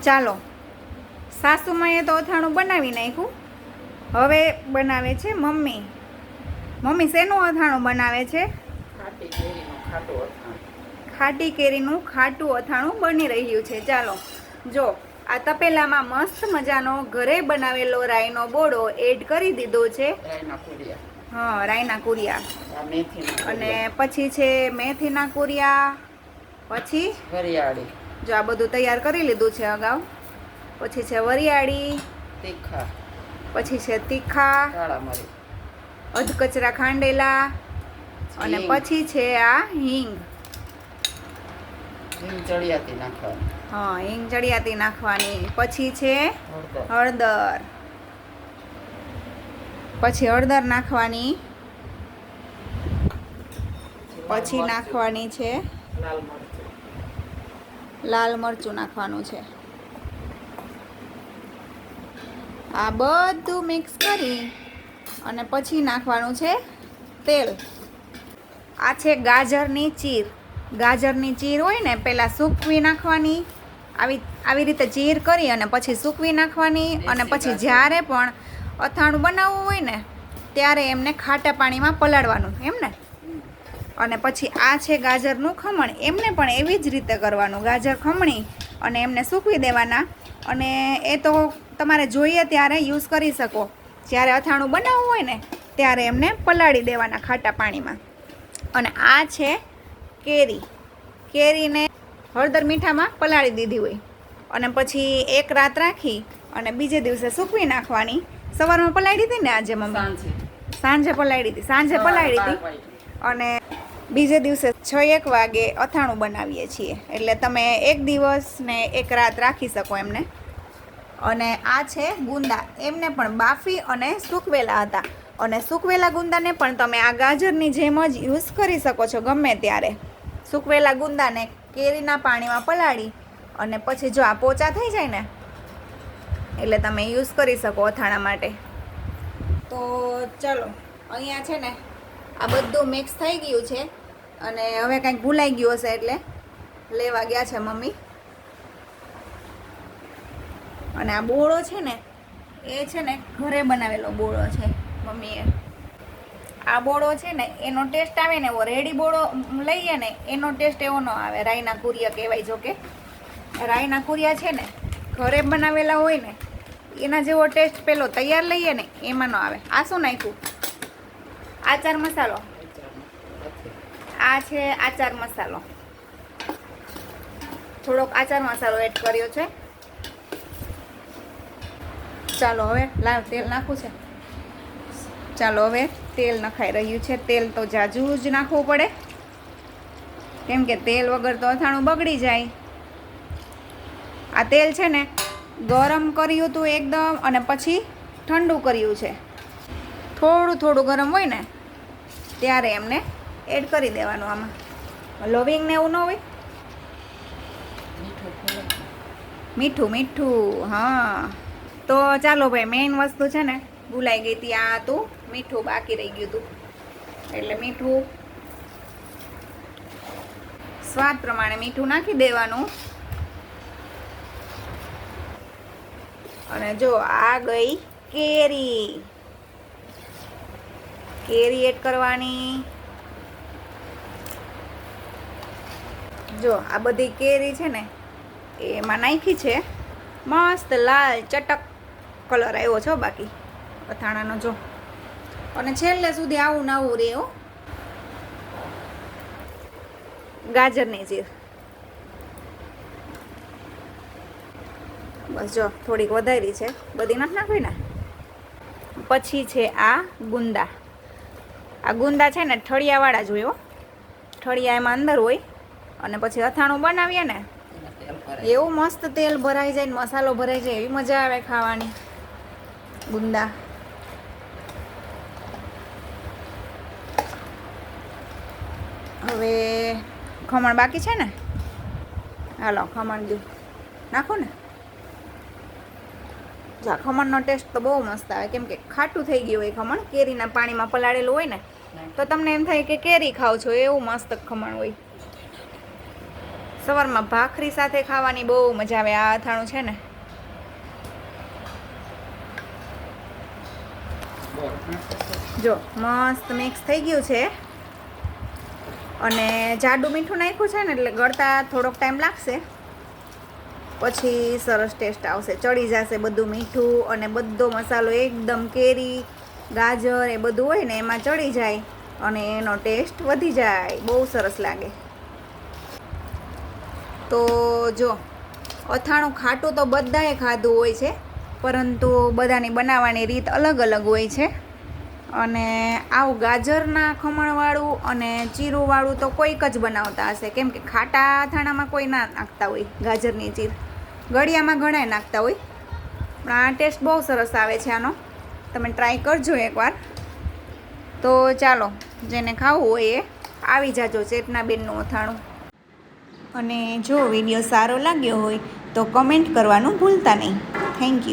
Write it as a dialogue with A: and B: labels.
A: ચાલો, સાસુમાએ તો અથાણું બનાવી નાખ્યું, હવે બનાવે છે મમ્મી. મમ્મી શેનું અથાણું બનાવે છે? ખાટી કેરીનું ખાટું અથાણું બની રહ્યું છે. ચાલો જો, આ તપેલામાં મસ્ત મજાનો ઘરે બનાવેલો રાઈનો બોળો એડ કરી દીધો છે. હા, રાઈના કુરિયા. અને પછી છે મેથીના કુરિયા, પછી
B: વરિયાળી.
A: જો આ બધું તૈયાર કરી લીધું છે અગાઉ. પછી છે વરિયાળી,
B: તીખા,
A: પછી છે તીખા,
B: કાળા મરી,
A: અધકચરા ખાંડેલા, અને પછી છે આ હિંગ.
B: હિંગ ચડિયાતી નાખવાની.
A: હા, હિંગ ચડિયાતી નાખવાની. પછી છે હળદર. પછી હળદર નાખવાની. પછી નાખવાની છે
B: લાલ મરચું.
A: લાલ મરચું નાખવાનું છે. આ બધું મિક્સ કરી અને પછી નાખવાનું છે તેલ. આ છે ગાજરની ચીર. ગાજરની ચીર હોય ને, પહેલાં સૂકવી નાખવાની. આવી રીતે ચીર કરી અને પછી સૂકવી નાખવાની. અને પછી જ્યારે પણ અથાણું બનાવવું હોય ને, ત્યારે એમને ખાટા પાણીમાં પલાળવાનું, એમ ને. અને પછી આ છે ગાજરનું ખમણ. એમને પણ એવી જ રીતે કરવાનું. ગાજર ખમણી અને એમને સૂકવી દેવાના. અને એ તો તમારે જોઈએ ત્યારે યુઝ કરી શકો. જ્યારે અથાણું બનાવવું હોય ને, ત્યારે એમને પલાળી દેવાના ખાટા પાણીમાં. અને આ છે કેરી. કેરીને હળદર મીઠામાં પલાળી દીધી હોય અને પછી એક રાત રાખી અને બીજે દિવસે સૂકવી નાખવાની. સવારમાં પલાળી હતી ને આજે મમ્મી? સાંજે પલાળી હતી. સાંજે પલાળી હતી અને બીજે દિવસે 6-1 વાગે અથાણું બનાવીએ છીએ. એટલે તમે એક દિવસ ને એક રાત રાખી શકો એમને. અને આ છે ગુંદા. એમને પણ બાફી અને સૂકવેલા હતા. અને સૂકવેલા ગુંદાને પણ તમે આ ગાજરની જેમ જ યુઝ કરી શકો છો ગમે ત્યારે. સૂકવેલા ગુંદાને કેરીના પાણીમાં પલાળી અને પછી જો આ પોચા થઈ જાય ને, એટલે તમે યુઝ કરી શકો અથાણા માટે. તો ચલો, અહીંયા છે ને આ બધું મિક્સ થઈ ગયું છે. અને હવે કંઈક ભૂલાઈ ગયું હશે એટલે લેવા ગયા છે મમ્મી. અને આ બોળો છે ને, એ છે ને ઘરે બનાવેલો બોળો છે મમ્મીએ. આ બોળો છે ને, એનો ટેસ્ટ આવે ને એવો રેડી બોળો લઈએ ને એનો ટેસ્ટ એવો ન આવે. રાઈના કુરિયા કહેવાય. જો કે રાઈના કુરિયા છે ને, ઘરે બનાવેલા હોય ને એના જેવો ટેસ્ટ પેલો તૈયાર લઈએ ને એમાં ન આવે. આ શું નાખ્યું? આચાર મસાલો. આ છે આચાર મસાલો. થોડોક આચાર મસાલો એડ કર્યો છે. ચાલો હવે લાવ તેલ નાખવું છે. ચાલો હવે તેલ નખાઈ રહ્યું છે. તેલ તો જાજુ જ નાખવું પડે, કેમ કે તેલ વગર તો અથાણું બગડી જાય. આ તેલ છે ને ગરમ કર્યું હતું એકદમ, અને પછી ઠંડુ કર્યું છે. થોડું થોડું ગરમ હોય ને ત્યારે એમને એડ કરી દેવાનું. આમાં લોવિંગ ને એવું ન હોય. મીઠું મીઠું. હા, તો ચાલો ભાઈ, મેઇન વસ્તુ છે ને ભૂલાઈ ગઈ હતી. આ હતું મીઠું, બાકી રહી ગયું હતું. એટલે મીઠું સ્વાદ પ્રમાણે મીઠું નાખી દેવાનું. અને જો આ ગઈ કેરી. કેરી એડ કરવાની. જો આ બધી કેરી છે ને એમાં નાખી છે. મસ્ત લાલ ચટક કલર આવ્યો છે બાકી અથાણાનો. જો, અને છેલ્લે સુધી આવું ને આવું રહે. ગાજરની ચીર. બસ જો થોડીક વધારી છે, બધી નથી નાખવી ને. પછી છે આ ગુંદા. આ ગુંદા છે ને ઠળિયાવાળા જ હોય. ઠળિયા એમાં અંદર હોય. અને પછી અથાણું બનાવીએ ને એવું મસ્ત તેલ ભરાઈ જાય ને મસાલો ભરાઈ જાય, એવી મજા આવે ખાવાની. ગુંદા. હવે ખમણ બાકી છે ને, હાલો ખમણ દઉં, નાખો ને. જા, ખમણનો ટેસ્ટ તો બહુ મસ્ત આવે, કેમ કે ખાટું થઈ ગયું હોય ખમણ. કેરીના પાણીમાં પલાળેલું હોય ને તો તમને એમ થાય કે કેરી ખાવ છો, એવું મસ્ત ખમણ હોય. સવારમાં ભાખરી સાથે ખાવાની બહુ મજા આવે. આ અથાણું છે ને જો મસ્ત મિક્સ થઈ ગયું છે. અને જાડું મીઠું નાખ્યું છે ને એટલે ગળતા થોડોક ટાઈમ લાગશે, પછી સરસ ટેસ્ટ આવશે. ચડી જશે બધું મીઠું અને બધો મસાલો એકદમ કેરી ગાજર એ બધું હોય ને એમાં ચડી જાય અને એનો ટેસ્ટ વધી જાય. બહુ સરસ લાગે. તો જો અથાણું ખાટું તો બધાએ ખાધું હોય છે, પરંતુ બધાની બનાવવાની રીત અલગ અલગ હોય છે. અને આવું ગાજરના ખમણવાળું અને ચીરુંવાળું તો કોઈક જ બનાવતા હશે, કેમ કે ખાટા અથાણામાં કોઈ ના નાખતા હોય ગાજરની ચીર. ગળિયામાં ઘણાય નાખતા હોય, પણ આ ટેસ્ટ બહુ સરસ આવે છે આનો. તમે ટ્રાય કરજો એકવાર. તો ચાલો, જેને ખાવું હોય એ આવી જાજો ચેતનાબેનનું અથાણું. અને જો વિડીયો સારો લાગ્યો હોય તો કમેન્ટ કરવાનું ભૂલતા નહીં. Thank you.